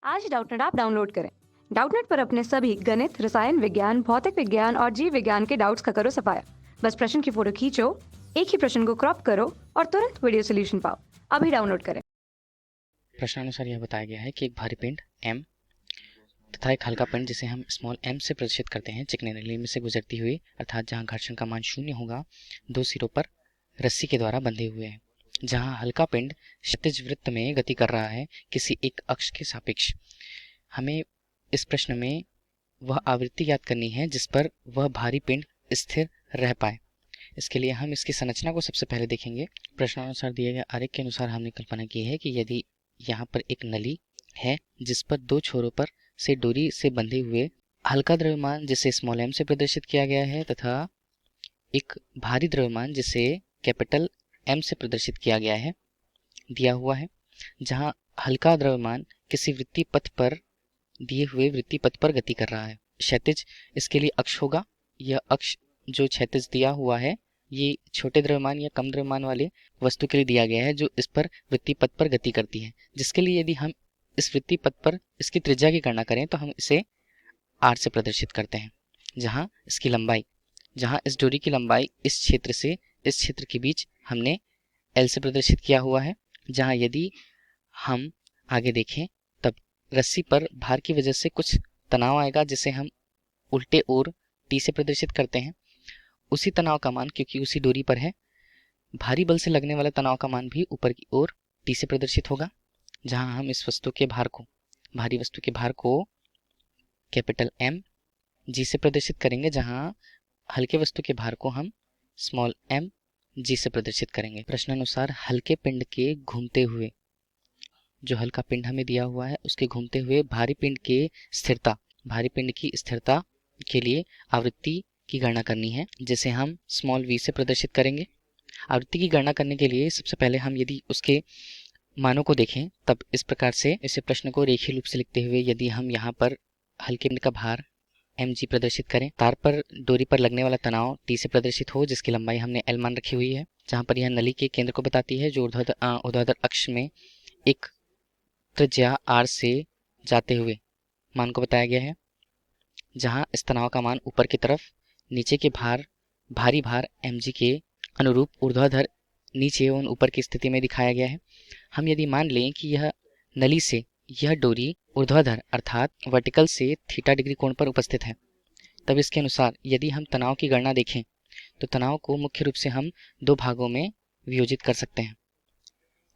आज Doubtnut app download करें। Doubtnut पर अपने सभी गणित, रसायन विज्ञान, भौतिक विज्ञान और जीव विज्ञान के डाउट्स का करो सफाया। बस प्रश्न की फोटो खींचो, एक ही प्रश्न को क्रॉप करो और तुरंत वीडियो सोल्यूशन पाओ। अभी डाउनलोड करें। प्रश्नानुसार यह बताया गया है कि एक भारी पिंड m तथा एक हल्का पिंड जिसे हम स्मॉल m से प्रदर्शित करते हैं चिकनी नली में से गुजरती हुई, अर्थात जहां घर्षण का मान 0 होगा, दो सिरों पर रस्सी के द्वारा बंधे हुए हैं। जहां हल्का पिंड क्षैतिज वृत्त में गति कर रहा है किसी एक अक्ष के सापेक्ष। हमें इस प्रश्न में वह आवृत्ति ज्ञात करनी है जिस पर वह भारी पिंड स्थिर रह पाए। इसके लिए हम इसकी संरचना को सबसे पहले देखेंगे। प्रश्नानुसार दिए गए आरेख के अनुसार हमने कल्पना की है कि यदि यहाँ पर एक नली है जिस पर दो छोरों पर से डोरी से बंधे हुए हल्का द्रव्यमान जिसे स्मॉल m से प्रदर्शित किया गया है तथा एक भारी द्रव्यमान जिसे कैपिटल M से प्रदर्शित किया गया है दिया हुआ है। जहाँ हल्का द्रव्यमान किसी वृत्तीय पथ पर दिए हुए वृत्तीय पथ पर गति कर रहा है। क्षैतिज इसके लिए अक्ष होगा। यह अक्ष जो क्षैतिज दिया हुआ है ये छोटे द्रव्यमान या कम द्रव्यमान वाले वस्तु के लिए दिया गया है जो इस पर वृत्तीय पथ पर गति करती है, जिसके लिए यदि हम इस वृत्तीय पथ पर इसकी त्रिज्या की गणना करें तो हम इसे r से प्रदर्शित करते हैं। जहाँ इसकी लंबाई, जहाँ इस डोरी की लंबाई इस क्षेत्र से इस क्षेत्र के बीच हमने l से प्रदर्शित किया हुआ है। जहाँ यदि हम आगे देखें तब रस्सी पर भार की वजह से कुछ तनाव आएगा जिसे हम उल्टे ओर t से प्रदर्शित करते हैं। उसी तनाव का मान, क्योंकि उसी डोरी पर है, भारी बल से लगने वाले तनाव का मान भी ऊपर की ओर t से प्रदर्शित होगा। जहां हम इस वस्तु के भार को, भारी वस्तु के भार को कैपिटल M g से प्रदर्शित करेंगे, जहां हल्के वस्तु के भार को हम स्मॉल m g से प्रदर्शित करेंगे। प्रश्नानुसार हल्के पिंड के घूमते हुए, जो हल्का पिंड हमें दिया हुआ है उसके घूमते हुए भारी पिंड के स्थिरता, भारी पिंड की स्थिरता के लिए आवृत्ति की गणना करनी है जिसे हम स्मॉल v से प्रदर्शित करेंगे। आवृत्ति की गणना करने के लिए सबसे पहले हम यदि उसके मानों को देखें तब इस प्रकार से इसे प्रश्न को रेखीय रूप से लिखते हुए यदि हम यहाँ पर हल्के पिंड का भार mg प्रदर्शित करें, तार पर डोरी पर लगने वाला तनाव t से प्रदर्शित हो जिसकी लंबाई हमने l मान रखी हुई है, जहाँ पर यह नली के केंद्र को बताती है जो ऊर्ध्वाधर अक्ष में एक त्रिज्या r से जाते हुए मान को बताया गया है। जहाँ इस तनाव का मान ऊपर की तरफ नीचे के भारी भार mg के अनुरूप ऊर्ध्वाधर नीचे एवं ऊपर की स्थिति में दिखाया गया है। हम यदि मान लें कि यह नली से यह डोरी ऊर्ध्वाधर अर्थात वर्टिकल से थीटा डिग्री कोण पर उपस्थित है, तब इसके अनुसार यदि हम तनाव की गणना देखें तो तनाव को मुख्य रूप से हम दो भागों में वियोजित कर सकते हैं।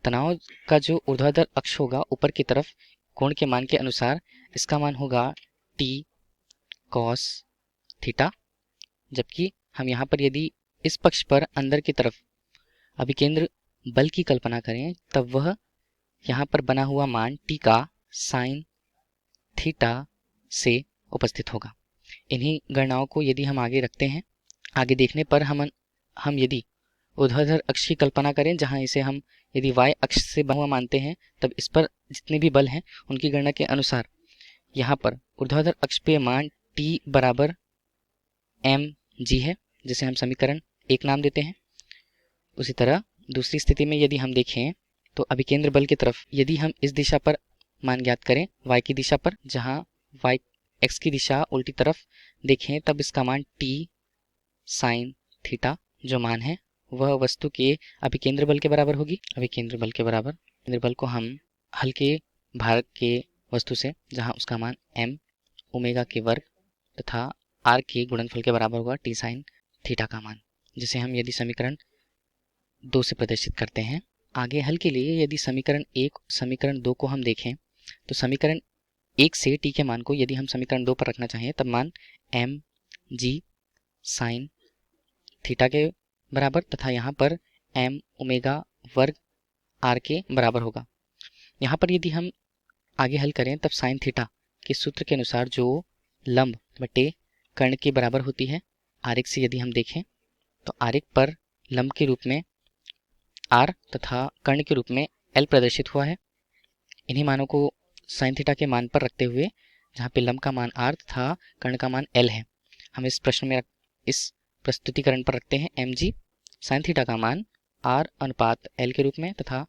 तनाव का जो ऊर्ध्वाधर अक्ष होगा ऊपर की तरफ कोण के मान के अनुसार इसका मान होगा t cos थीटा, जबकि हम यहाँ पर यदि इस पक्ष पर अंदर की तरफ अभिकेंद्र बल की कल्पना करें तब वह यहाँ पर बना हुआ मान t का साइन थीटा से उपस्थित होगा। इन्हीं गणनाओं को यदि हम आगे रखते हैं, आगे देखने पर हम यदि ऊर्ध्वाधर अक्ष की कल्पना करें जहाँ इसे हम यदि y अक्ष से बना हुआ मानते हैं तब इस पर जितने भी बल हैं उनकी गणना के अनुसार यहाँ पर ऊर्ध्वाधर अक्ष पे मान t बराबर mg है जिसे हम समीकरण 1 नाम देते हैं। उसी तरह दूसरी स्थिति में यदि हम देखें तो अभिकेंद्र बल की तरफ यदि हम इस दिशा पर मान ज्ञात करें y की दिशा पर, जहाँ y x की दिशा उल्टी तरफ देखें तब इसका मान t साइन थीटा जो मान है वह वस्तु के अभिकेंद्र बल के बराबर होगी। अभिकेंद्र बल के बराबर केंद्र बल को हम हल्के भार के वस्तु से, जहाँ उसका मान m ओमेगा के वर्ग तथा r के गुणनफल के बराबर होगा t साइन थीटा का मान, जिसे हम यदि समीकरण 2 से प्रदर्शित करते हैं। आगे हल के लिए यदि समीकरण 1 समीकरण 2 को हम देखें तो समीकरण 1 से t के मान को यदि हम समीकरण 2 पर रखना चाहें तब मान m g साइन थीटा के बराबर तथा यहाँ पर m ओमेगा वर्ग r के बराबर होगा। यहाँ पर यदि हम आगे हल करें तब साइन थीटा के सूत्र के अनुसार जो लंब बटे कर्ण के बराबर होती है, आरेख से यदि हम देखें तो आरेख पर लंब के रूप में r तथा कर्ण के रूप में l प्रदर्शित हुआ है। इन्हीं मानों को साइन थीटा के मान पर रखते हुए, जहाँ पे लंब का मान r तथा कर्ण का मान l है, हम इस प्रश्न में इस प्रस्तुतिकरण पर रखते हैं mg साइन थीटा का मान r अनुपात l के रूप में तथा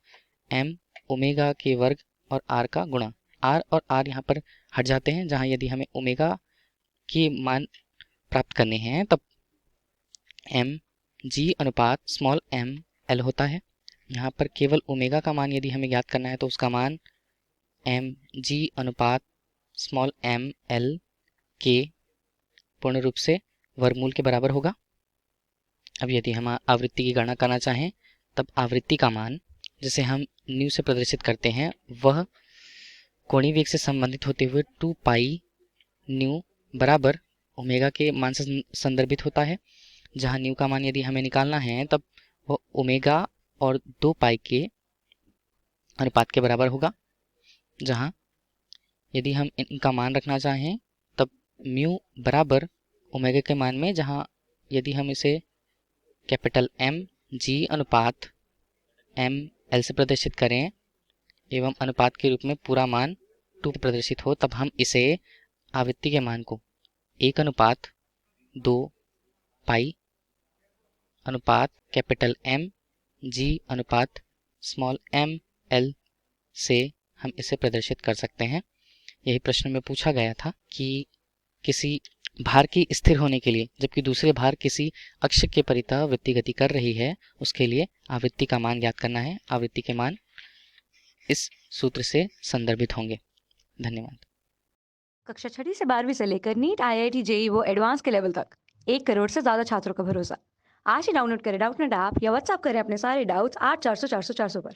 m ओमेगा के वर्ग और r का गुणा आर और आर यहाँ पर हट जाते हैं, जहाँ यदि हमें ओमेगा के मान प्राप्त करने हैं तब एम जी अनुपात स्मॉल एम एल होता है। यहाँ पर केवल ओमेगा का मान यदि हमें ज्ञात करना है तो उसका मान एम जी अनुपात स्मॉल एम एल के पूर्ण रूप से वर्गमूल के बराबर होगा। अब यदि हम आवृत्ति की गणना करना चाहें तब आवृत्ति का मान जिसे हम न्यू से प्रदर्शित करते हैं वह कोणीय वेग से संबंधित होते हुए 2 पाई न्यू बराबर ओमेगा के मान से संदर्भित होता है, जहां न्यू का मान यदि हमें निकालना है तब वह ओमेगा और 2 पाई के अनुपात के बराबर होगा, जहां यदि हम इनका मान रखना चाहें तब म्यू बराबर ओमेगा के मान में, जहां यदि हम इसे कैपिटल एम जी अनुपात एम एल से प्रदर्शित करें एवं अनुपात के रूप में पूरा मान 2 प्रदर्शित हो तब हम इसे आवृत्ति के मान को 1/2 पाई अनुपात कैपिटल एम जी अनुपात स्मॉल एम एल से हम इसे प्रदर्शित कर सकते हैं। यही प्रश्न में पूछा गया था कि किसी भार की स्थिर होने के लिए जबकि दूसरे भार किसी अक्ष के परितः वृत्ति गति कर रही है, उसके लिए आवृत्ति का मान ज्ञात करना है। आवृत्ति के मान इस सूत्र से संदर्भित होंगे। धन्यवाद। कक्षा 6ठी से 12वीं से लेकर नीट, IIT, JEE वो एडवांस के लेवल तक 1 करोड़ से ज्यादा छात्रों का भरोसा। आज ही डाउनलोड करें डाउटनेट ऐप या व्हाट्सएप करें अपने सारे डाउट्स 8400 400 400 पर।